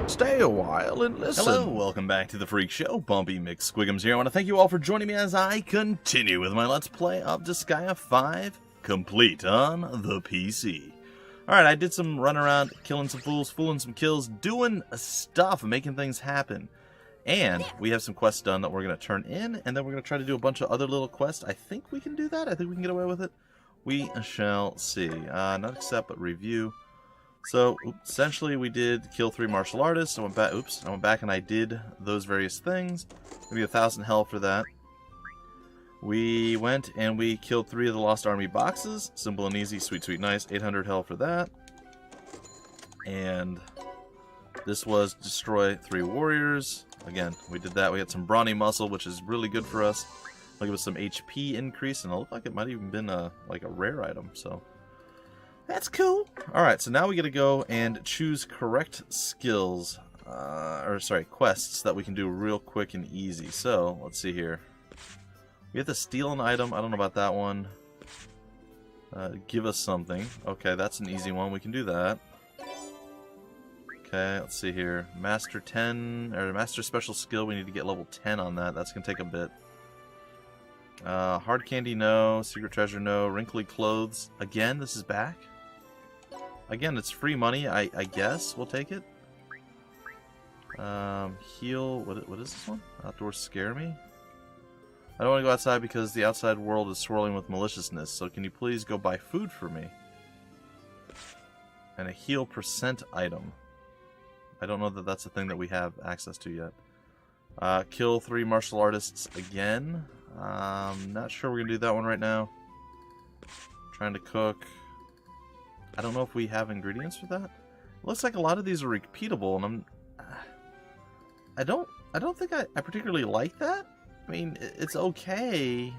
Stay a while and listen. Hello, welcome back to the Freak Show. Bumpy McSquigums here. I want to thank you all for joining me as I continue with my Let's Play of Disgaea 5, complete on the PC. Alright, I did some run around, killing some fools, fooling some kills, doing stuff, making things happen. And we have some quests done that we're going to turn in, and then we're going to try to do a bunch of other little quests. I think we can do that. I think we can get away with it. We shall see. Not accept, but review. So, essentially, we did kill 3 martial artists. I went back and I did those various things. Maybe 1,000 health for that. We went and we killed 3 of the Lost Army boxes. Simple and easy, sweet, sweet, nice. 800 health for that. And this was destroy 3 warriors. Again, we did that. We had some brawny muscle, which is really good for us. Like it was some HP increase, and it looked like it might have even been like a rare item. So that's cool. Alright, so now we get to go and choose correct skills, quests that we can do real quick and easy. So, let's see here. We have to steal an item. I don't know about that one. Give us something. Okay, that's an easy one. We can do that. Okay, let's see here. Master 10, or Master Special Skill, we need to get level 10 on that. That's going to take a bit. Hard Candy, no. Secret Treasure, no. Wrinkly Clothes. Again, this is back. Again, it's free money, I guess. We'll take it. Heal. What is this one? Outdoors Scare Me? I don't want to go outside because the outside world is swirling with maliciousness, so can you please go buy food for me? And a heal percent item. I don't know that that's a thing that we have access to yet. Kill 3 martial artists again. Not sure we're going to do that one right now. Trying to cook. I don't know if we have ingredients for that. Looks like a lot of these are repeatable, and I don't think I particularly like that. I mean, it's okay,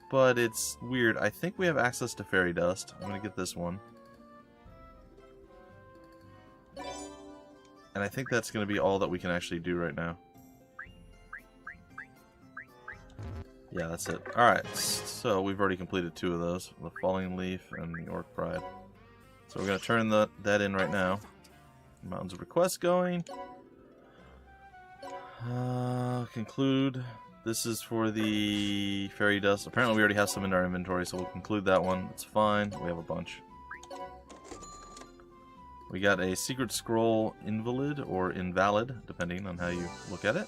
but it's weird. I think we have access to fairy dust. I'm going to get this one. And I think that's going to be all that we can actually do right now. Yeah, that's it. Alright, so we've already completed 2 of those. The Falling Leaf and the Orc Pride. So we're going to turn that in right now. Mountains of Request going. Conclude. This is for the Fairy Dust. Apparently we already have some in our inventory, so we'll conclude that one. It's fine. We have a bunch. We got a Secret Scroll Invalid, or Invalid, depending on how you look at it.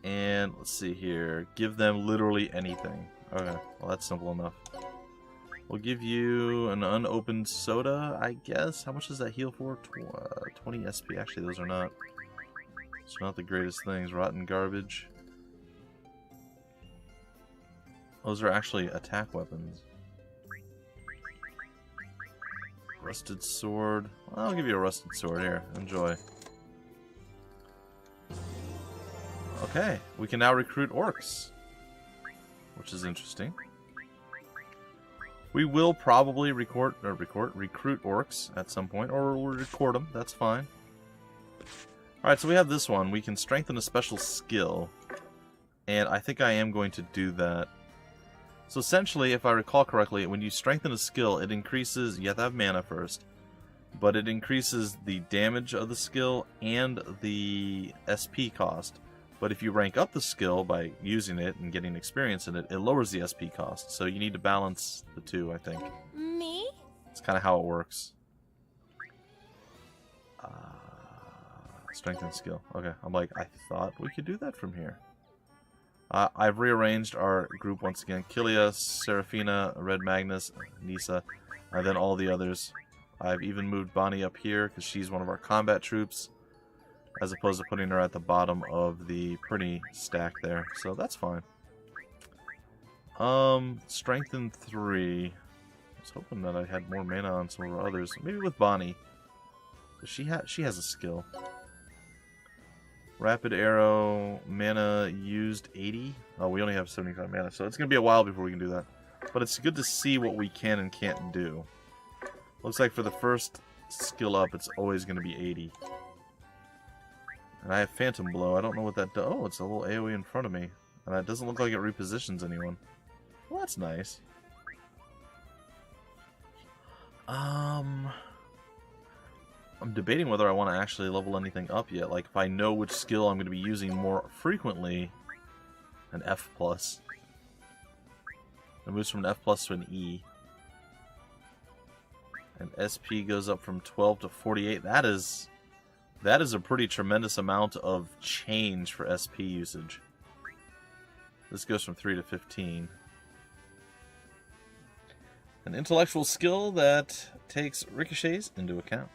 And let's see here. Give them literally anything. Okay, well that's simple enough. We'll give you an unopened soda, I guess. How much does that heal for? 20 SP. Actually, those are not. It's not the greatest things. Rotten garbage. Those are actually attack weapons. Rusted sword. Well, I'll give you a rusted sword. Here, enjoy. Okay, we can now recruit orcs, which is interesting. We will probably recruit orcs at some point, or we'll record them. That's fine. Alright, so we have this one. We can strengthen a special skill, and I think I am going to do that. So essentially, if I recall correctly, when you strengthen a skill, it increases, you have to have mana first, but it increases the damage of the skill and the SP cost. But if you rank up the skill by using it and getting experience in it, it lowers the SP cost. So you need to balance the 2, I think. Me? It's kind of how it works. Strength and skill. Okay, I'm like, I thought we could do that from here. I've rearranged our group once again. Killia, Seraphina, Red Magnus, Nisa, and then all the others. I've even moved Bonnie up here because she's one of our combat troops, as opposed to putting her at the bottom of the pretty stack there. So that's fine. Strengthen 3. I was hoping that I had more mana on some of our others. Maybe with Bonnie. She has a skill. Rapid arrow, mana used 80. Oh, we only have 75 mana, so it's going to be a while before we can do that. But it's good to see what we can and can't do. Looks like for the first skill up, it's always going to be 80. And I have Phantom Blow. I don't know what that does. Oh, it's a little AoE in front of me. And it doesn't look like it repositions anyone. Well, that's nice. I'm debating whether I want to actually level anything up yet. Like, if I know which skill I'm going to be using more frequently, an F+. It moves from an F+ to an E. And SP goes up from 12 to 48. That is a pretty tremendous amount of change for SP usage. This goes from 3 to 15. An intellectual skill that takes ricochets into account.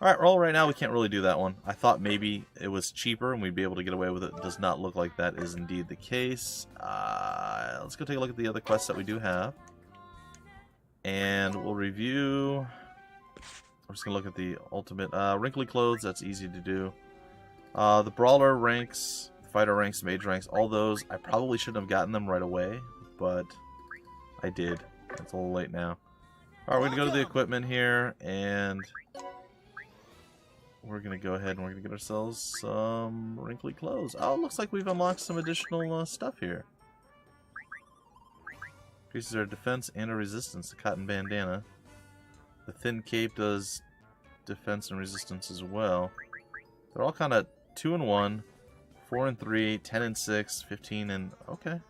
Alright, roll right now. We can't really do that one. I thought maybe it was cheaper and we'd be able to get away with it. It does not look like that is indeed the case. Let's go take a look at the other quests that we do have. And we'll review... I'm just going to look at the ultimate. Wrinkly Clothes, that's easy to do. The Brawler ranks, the Fighter ranks, Mage ranks, all those. I probably shouldn't have gotten them right away, but I did. It's a little late now. Alright, we're going to go to the equipment here, and we're going to go ahead and we're going to get ourselves some Wrinkly Clothes. Oh, it looks like we've unlocked some additional stuff here. Increases our defense and our resistance. The Cotton Bandana. The Thin Cape does defense and resistance as well. They're all kind of 2 and 1, 4 and 3, 10 and 6, 15 and... okay.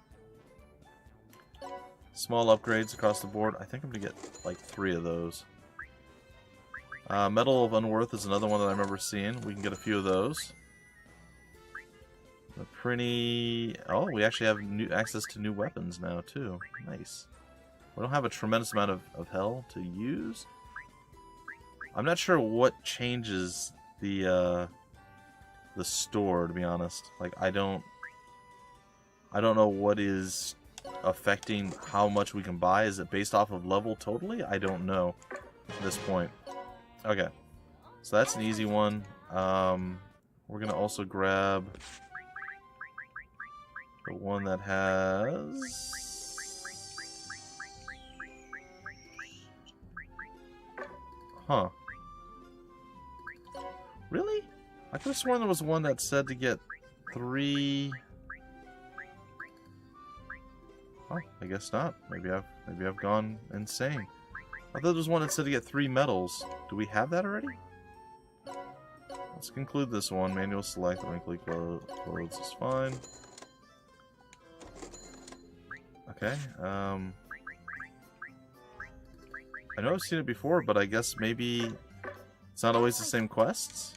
Small upgrades across the board. I think I'm going to get like 3 of those. Medal of Unworth is another one that I remember seeing. We can get a few of those. The pretty... oh, we actually have new access to new weapons now too. Nice. We don't have a tremendous amount of hell to use. I'm not sure what changes the store, to be honest. Like, I don't know what is affecting how much we can buy. Is it based off of level totally? I don't know at this point. Okay, so that's an easy one. We're gonna also grab the one that has... huh. Really? I could have sworn there was one that said to get 3... oh, I guess not. Maybe I've gone insane. I thought there was one that said to get 3 medals. Do we have that already? Let's conclude this one. Manual select, wrinkly clothes is fine. Okay, I know I've seen it before, but I guess maybe it's not always the same quests?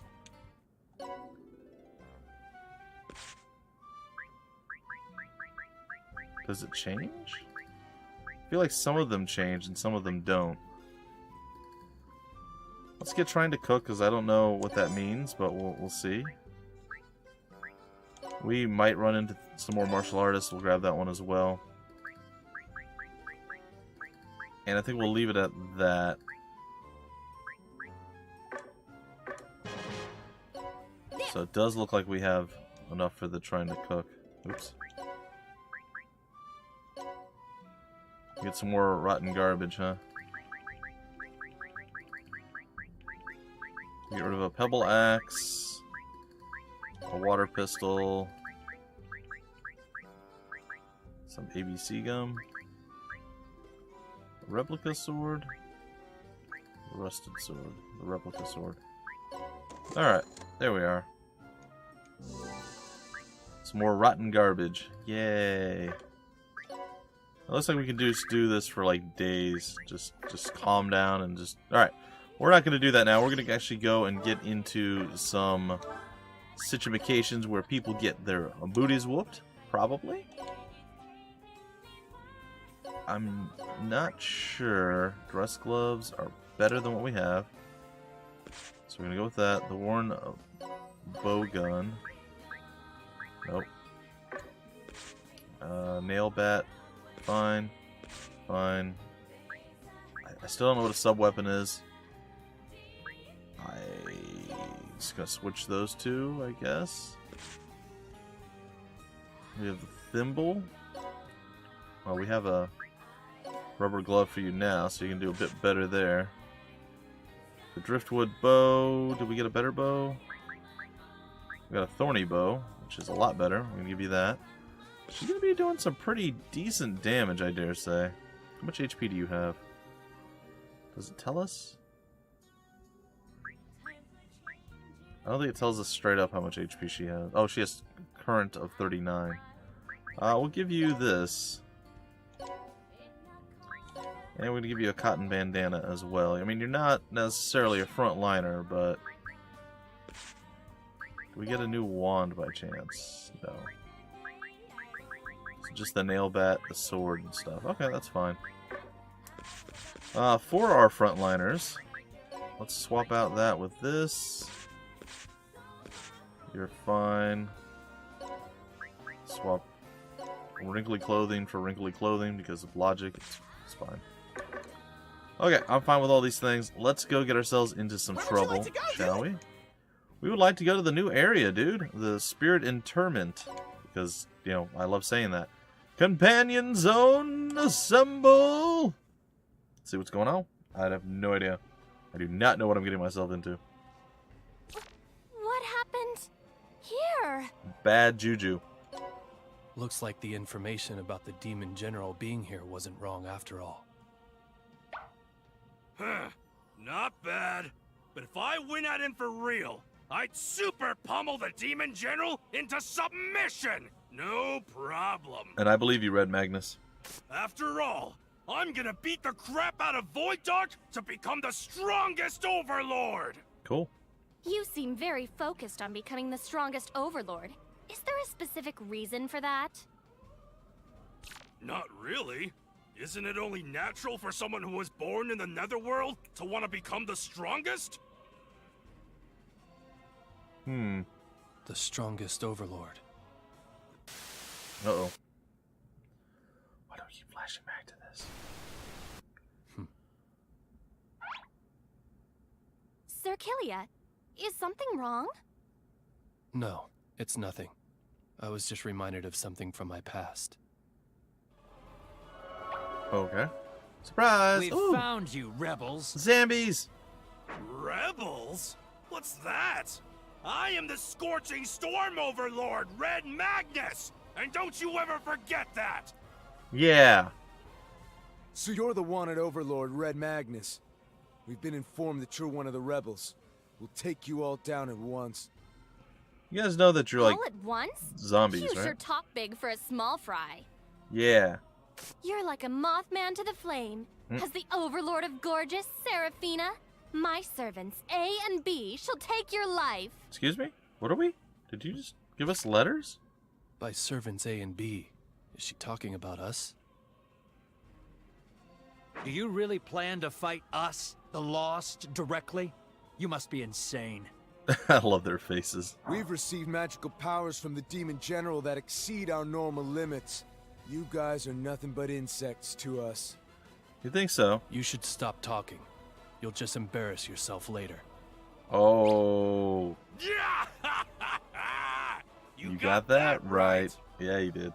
Does it change? I feel like some of them change and some of them don't. Let's get trying to cook, because I don't know what that means, but we'll see. We might run into some more martial artists. We'll grab that one as well. And I think we'll leave it at that. So it does look like we have enough for the trying to cook. Oops. Get some more rotten garbage, huh? Get rid of a pebble axe, a water pistol, some ABC gum, a replica sword, a rusted sword, the replica sword. Alright, there we are. Some more rotten garbage. Yay. It looks like we can do this for like days. Just calm down and just... alright. We're not going to do that now. We're going to actually go and get into some situations where people get their booties whooped. Probably. I'm not sure. Dress gloves are better than what we have. So we're going to go with that. The worn bow gun. Nope. Nail bat. Fine. Fine. I still don't know what a sub-weapon is. I'm just gonna switch those two, I guess. We have the thimble. Well, we have a rubber glove for you now, so you can do a bit better there. The driftwood bow. Did we get a better bow? We got a thorny bow, which is a lot better. I'm gonna give you that. She's gonna be doing some pretty decent damage, I dare say. How much HP do you have? Does it tell us? I don't think it tells us straight up how much HP she has. Oh, she has current of 39. We'll give you this. And we're going to give you a cotton bandana as well. I mean, you're not necessarily a frontliner, but... Do we get a new wand by chance? No. It's just the nail bat, the sword, and stuff. Okay, that's fine. For our frontliners, let's swap out that with this. You're fine. Swap wrinkly clothing for wrinkly clothing because of logic. It's fine. Okay, I'm fine with all these things. Let's go get ourselves into some trouble, shall we? We would like to go to the new area, dude. The Spirit Interment. Because, you know, I love saying that. Companion Zone, assemble! See what's going on? I have no idea. I do not know what I'm getting myself into. What happened here? Bad juju. Looks like the information about the Demon General being here wasn't wrong after all. Huh. Not bad. But if I went at him for real, I'd super pummel the Demon General into submission! No problem. And I believe you, Red Magnus. After all, I'm gonna beat the crap out of Void Dart to become the strongest Overlord! Cool. You seem very focused on becoming the strongest Overlord. Is there a specific reason for that? Not really. Isn't it only natural for someone who was born in the Netherworld to want to become the strongest? The strongest Overlord. Uh-oh. Why do we keep flashing back to this? Sir Killia, is something wrong? No, it's nothing. I was just reminded of something from my past. Okay. Surprise! We've Ooh. found you, rebels. Zambies! Rebels? What's that? I am the Scorching Storm Overlord, Red Magnus! And don't you ever forget that! Yeah. So you're the wanted Overlord, Red Magnus. We've been informed that you're one of the rebels. We'll take you all down at once. You guys know that you're like All at once? zombies, You right? sure talk big for a small fry. Yeah. You're like a mothman to the flame. As the Overlord of Gorgeous, Seraphina, my servants, A and B, shall take your life. Excuse me? What are we? Did you just give us letters? By servants A and B, is she talking about us? Do you really plan to fight us, the Lost, directly? You must be insane. I love their faces. We've received magical powers from the Demon General that exceed our normal limits. You guys are nothing but insects to us. You think so? You should stop talking. You'll just embarrass yourself later. Oh. Yeah! You got that right. Yeah, you did.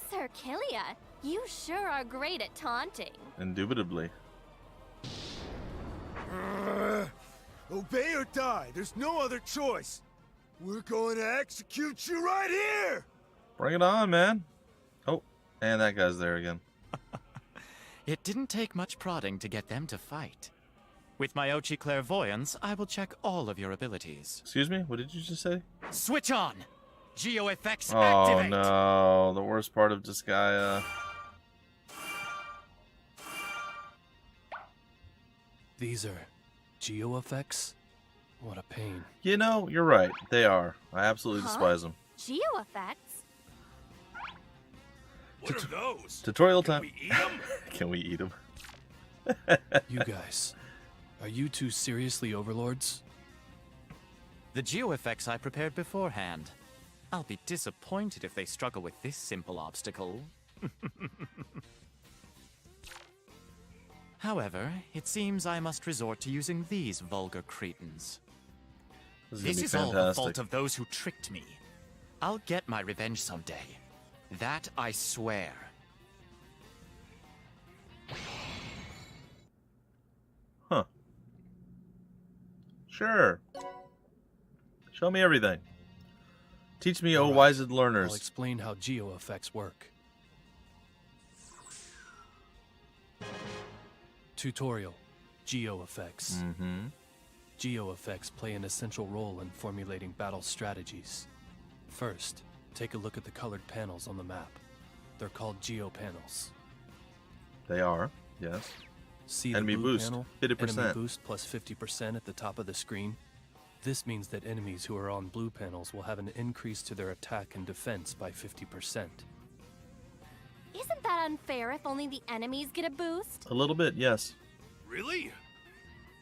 Sir Killia, you sure are great at taunting. Indubitably. Obey or die. There's no other choice. We're going to execute you right here. Bring it on, man. Oh, and that guy's there again. It didn't take much prodding to get them to fight. With my Ochi clairvoyance, I will check all of your abilities. Excuse me? What did you just say? Switch on! Geo effects Oh, activate! no. The worst part of Disgaea. These are geo effects? What a pain. You know, you're right. They are. I absolutely despise them. Geo effects? What are those? Tutorial Can time. we eat them? Can we eat them? You guys, are you two seriously overlords? The geo effects I prepared beforehand. I'll be disappointed if they struggle with this simple obstacle. However, it seems I must resort to using these vulgar cretins. This is all the fault of those who tricked me. I'll get my revenge someday. That I swear. Huh. Sure. Show me everything. Teach me, O Alright, wise I'll learners. explain how geo effects work. Tutorial. Geo effects. Geo effects play an essential role in formulating battle strategies. First, take a look at the colored panels on the map. They're called Geo panels. They are, yes. See enemy the blue boost, panel? 50%. Enemy boost plus 50% at the top of the screen. This means that enemies who are on blue panels will have an increase to their attack and defense by 50%. Isn't that unfair if only the enemies get a boost? A little bit, yes. Really?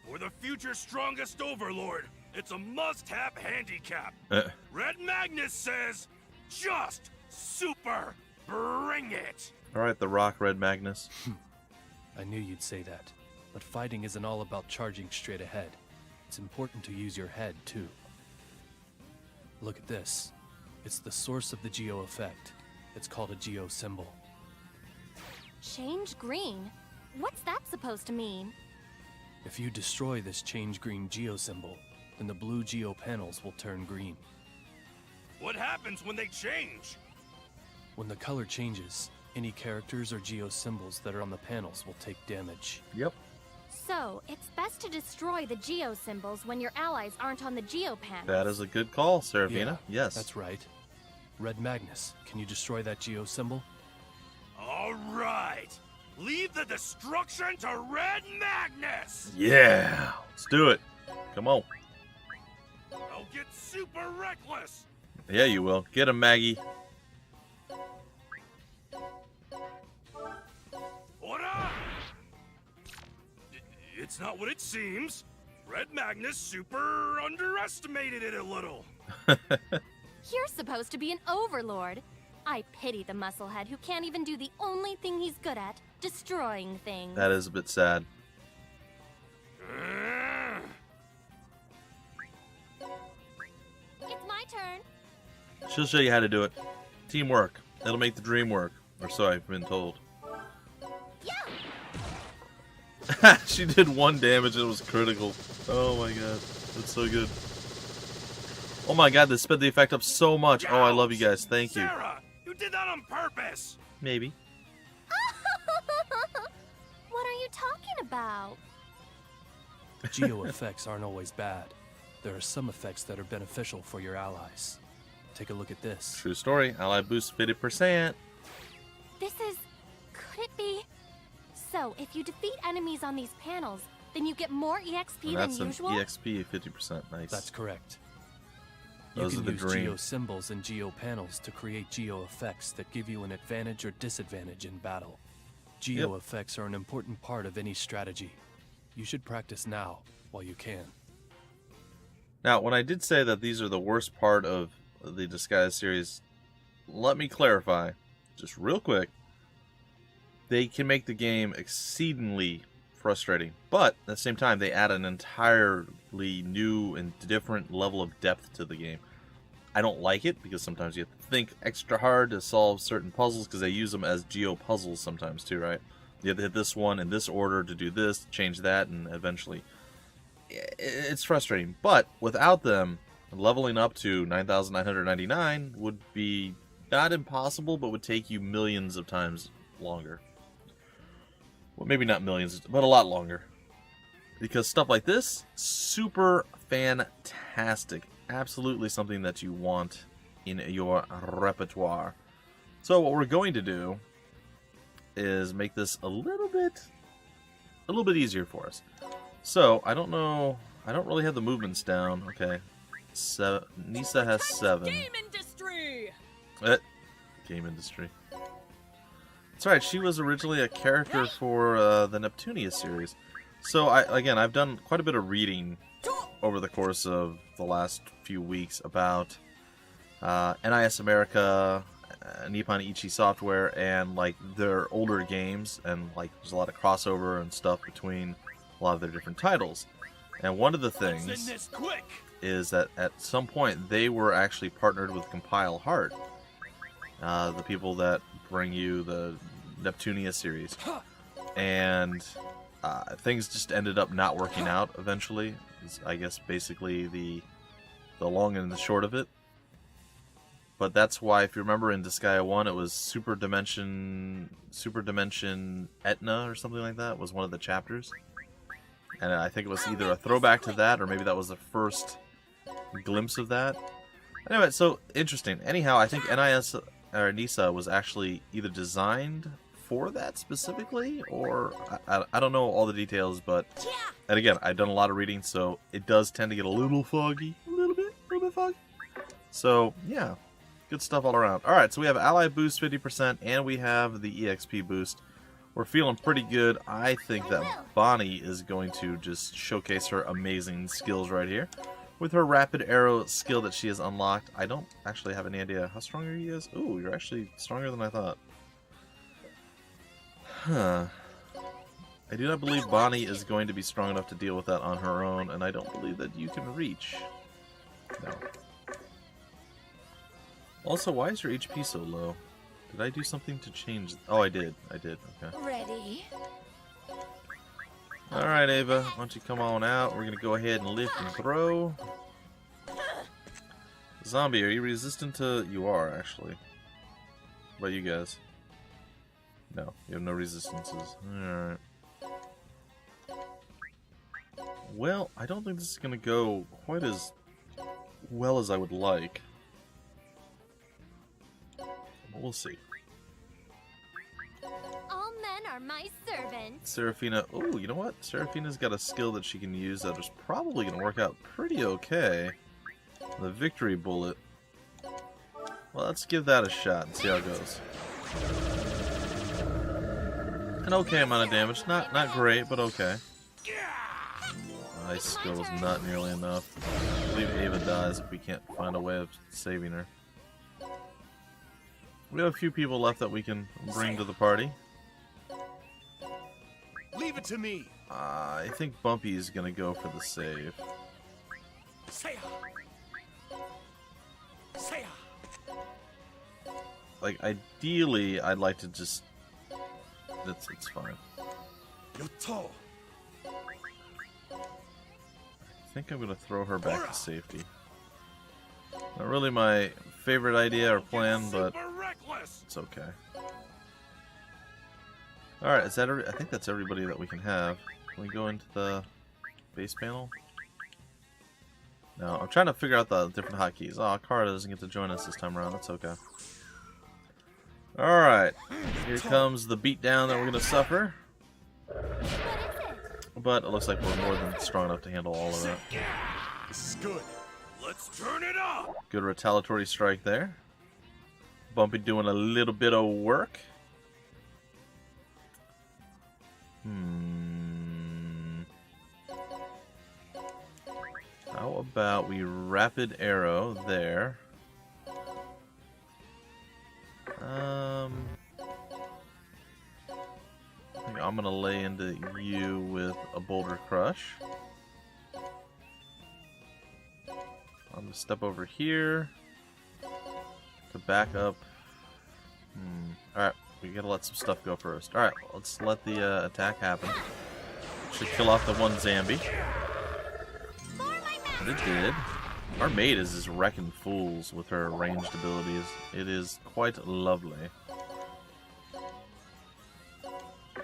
For the future strongest Overlord, it's a must-have handicap. Red Magnus says, just super bring it! Alright, the Rock, Red Magnus. I knew you'd say that, but fighting isn't all about charging straight ahead. It's important to use your head, too. Look at this. It's the source of the Geo effect. It's called a Geo symbol. Change green? What's that supposed to mean? If you destroy this change green Geo symbol, then the blue Geo panels will turn green. What happens when they change? When the color changes, any characters or Geo symbols that are on the panels will take damage. Yep. So, it's best to destroy the Geo symbols when your allies aren't on the Geo panel. That is a good call, Seraphina. Yeah, Yes. that's right. Red Magnus, can you destroy that Geo symbol? All right. Leave the destruction to Red Magnus! Yeah. Let's do it. Come on. I'll get super reckless! Yeah, you will. Get him, Maggie. Ora! It's not what it seems. Red Magnus super underestimated it a little. You're supposed to be an overlord. I pity the musclehead who can't even do the only thing he's good at, destroying things. That is a bit sad. It's my turn. She'll show you how to do it. Teamwork. It'll make the dream work. Or so I've been told. Yeah! She did 1 damage and it was critical. Oh my god. That's so good. Oh my god, they sped the effect up so much. Oh, I love you guys. Thank you. Sarah, you did that on purpose. Maybe. What are you talking about? Geo effects aren't always bad. There are some effects that are beneficial for your allies. Take a look at this. True story. Ally boost 50%. This is... could it be? So, if you defeat enemies on these panels, then you get more EXP And than that's an usual? EXP 50%. Nice. That's correct. Those You are can the use dream. Geo symbols and Geo panels to create Geo effects that give you an advantage or disadvantage in battle. Geo Yep. effects are an important part of any strategy. You should practice now, while you can. Now, when I did say that these are the worst part of the Disgaea series, let me clarify, just real quick. They can make the game exceedingly frustrating, but at the same time, they add an entirely new and different level of depth to the game. I don't like it, because sometimes you have to think extra hard to solve certain puzzles, because they use them as geo puzzles sometimes too, right? You have to hit this one in this order to do this, change that, and eventually... It's frustrating, but without them, leveling up to 9,999 would be not impossible, but would take you millions of times longer. Well, maybe not millions, but a lot longer. Because stuff like this, super fantastic. Absolutely something that you want in your repertoire. So what we're going to do is make this a little bit easier for us. So, I don't know, I don't really have the movements down. Okay. Nisa has 7. Game industry. Game industry. That's right, she was originally a character for the Neptunia series. So, I've done quite a bit of reading over the course of the last few weeks about NIS America, Nippon Ichi Software, and like their older games, and like there's a lot of crossover and stuff between a lot of their different titles. And one of the things is that at some point they were actually partnered with Compile Heart, the people that bring you the Neptunia series, and things just ended up not working out eventually. Is, I guess, basically the long and the short of it. But that's why, if you remember in Disgaea 1, it was Super Dimension Etna or something like that was one of the chapters. And I think it was either a throwback to that, or maybe that was the first glimpse of that. Anyway, so interesting. Anyhow, I think Nisa was actually either designed for that specifically, or I don't know all the details, but and again, I've done a lot of reading, so it does tend to get a little foggy, a little bit foggy. So yeah, good stuff all around. All right, so we have ally boost 50%, and we have the EXP boost. We're feeling pretty good. I think that Bonnie is going to just showcase her amazing skills right here. With her rapid arrow skill that she has unlocked. I don't actually have any idea how strong he is. Ooh, you're actually stronger than I thought. Huh. I do not believe Bonnie is going to be strong enough to deal with that on her own, and I don't believe that you can reach. No. Also, why is your HP so low? Did I do something to change? Oh, I did. Okay. Ready? Alright, Ava. Why don't you come on out? We're going to go ahead and lift and throw. Zombie, are you resistant to... You are, actually. What about you guys? No, you have no resistances. Alright. Well, I don't think this is going to go quite as well as I would like. But we'll see. All men are my servants. Seraphina. Oh, you know what? Seraphina's got a skill that she can use that is probably going to work out pretty okay. The victory bullet. Well, let's give that a shot and see how it goes. An okay amount of damage. Not great, but okay. My skill is not nearly enough. I believe Ava dies if we can't find a way of saving her. We have a few people left that we can bring to the party. Leave it to me. I think Bumpy is going to go for the save. Like, ideally, I'd like to just... It's fine. I think I'm going to throw her back to safety. Not really my favorite idea or plan, but it's okay. Alright, is that I think that's everybody that we can have. Can we go into the base panel? No, I'm trying to figure out the different hotkeys. Oh, Kara doesn't get to join us this time around. That's okay. Alright, here comes the beatdown that we're going to suffer. But it looks like we're more than strong enough to handle all of that. This is good. Let's turn it up. Good retaliatory strike there. Bumpy doing a little bit of work. How about we rapid arrow there? I think I'm gonna lay into you with a boulder crush. I'm gonna step over here to back up. Alright, we gotta let some stuff go first. Alright, let's let the attack happen. Should kill off the one Zambi. And it did. Our maid is just wrecking fools with her ranged abilities. It is quite lovely.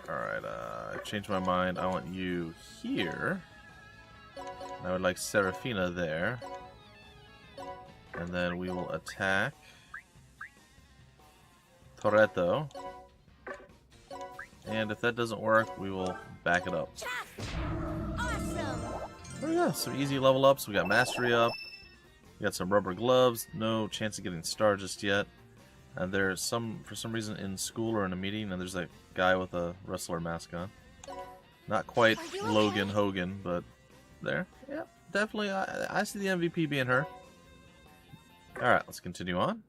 Alright, I changed my mind. I want you here. I would like Seraphina there. And then we will attack Toretto. And if that doesn't work, we will back it up. Awesome. Oh yeah, some easy level ups. We got mastery up. We got some rubber gloves. No chance of getting star just yet. And there's for some reason in school or in a meeting, and there's a guy with a wrestler mask on. Not quite Logan Hogan, but there. Yeah, definitely. I see the MVP being her. Alright, let's continue on.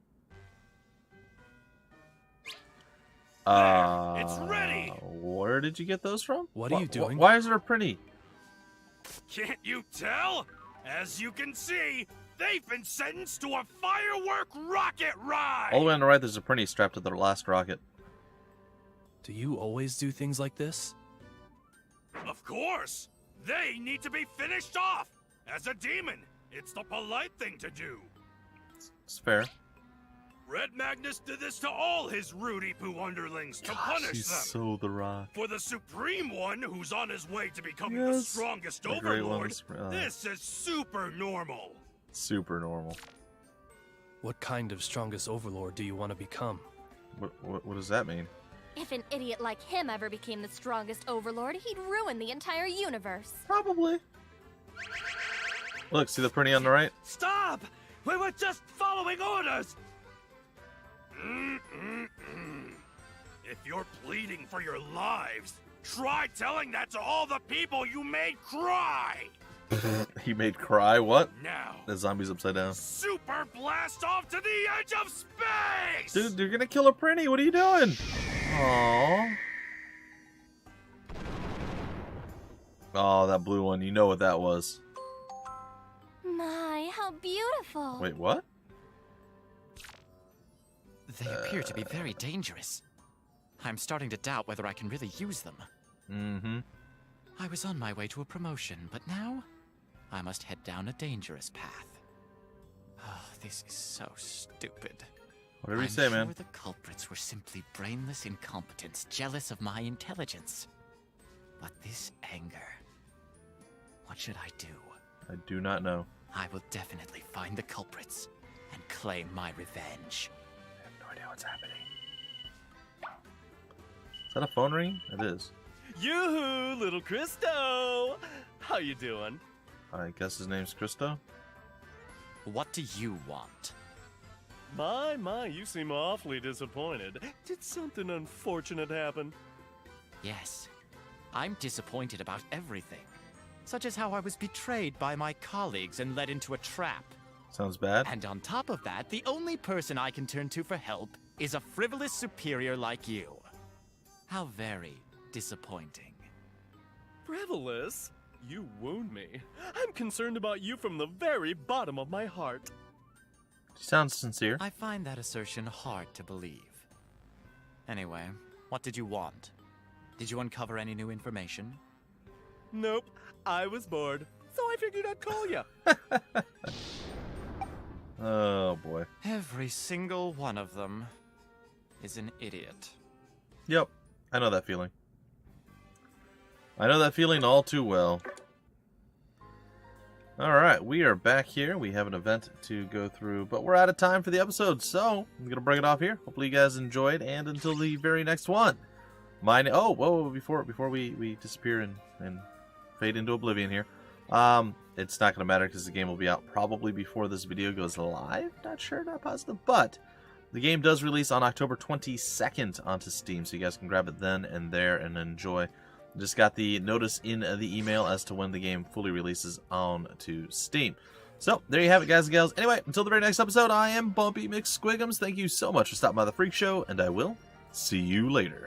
It's ready. Where did you get those from? What are you doing? Why is it a pretty? Can't you tell? As you can see, they've been sentenced to a firework rocket ride! All the way on the right, there's a Prinny strapped to the last rocket. Do you always do things like this? Of course! They need to be finished off! As a demon, it's the polite thing to do. It's fair. Red Magnus did this to all his Rudy Poo underlings to punish He's them. so the Rock. For the Supreme One, who's on his way to becoming the strongest Overlord, this is super normal. Super normal. What kind of strongest Overlord do you want to become? What does that mean? If an idiot like him ever became the strongest Overlord, he'd ruin the entire universe. Probably. Look, see the printy on the right? Stop! We were just following orders! If you're pleading for your lives, try telling that to all the people you made cry! He made cry? What? Now, The zombie's upside down. super blast off to the edge of space! Dude, you're gonna kill a printy. What are you doing? Aww. Oh, that blue one. You know what that was. My, how beautiful. Wait, what? They appear to be very dangerous. I'm starting to doubt whether I can really use them. Mm-hmm. I was on my way to a promotion, but now I must head down a dangerous path. Oh, this is so stupid. Whatever you say, man. I'm sure the culprits were simply brainless incompetents, jealous of my intelligence. But this anger... What should I do? I do not know. I will definitely find the culprits and claim my revenge. I have no idea what's happening. Is that a phone ring? It is. Yoo-hoo, little Christo! How you doing? I guess his name's Christo. What do you want? My, you seem awfully disappointed. Did something unfortunate happen? Yes, I'm disappointed about everything. Such as how I was betrayed by my colleagues and led into a trap. Sounds bad. And on top of that, the only person I can turn to for help is a frivolous superior like you. How very disappointing. Frivolous? You wound me. I'm concerned about you from the very bottom of my heart. Sounds sincere. I find that assertion hard to believe. Anyway, what did you want? Did you uncover any new information? Nope, I was bored, so I figured I'd call you. Oh, boy. Every single one of them is an idiot. Yep, I know that feeling. I know that feeling all too well. Alright, we are back here. We have an event to go through, but we're out of time for the episode, so I'm going to bring it off here. Hopefully you guys enjoyed, and until the very next one. Whoa, before we disappear and fade into oblivion here. It's not going to matter because the game will be out probably before this video goes live. Not sure, not positive, but the game does release on October 22nd onto Steam, so you guys can grab it then and there and enjoy. Just got the notice in the email as to when the game fully releases on to Steam. So, there you have it, guys and gals. Anyway, until the very next episode, I am Bumpy McSquigums. Thank you so much for stopping by the Freak Show, and I will see you later.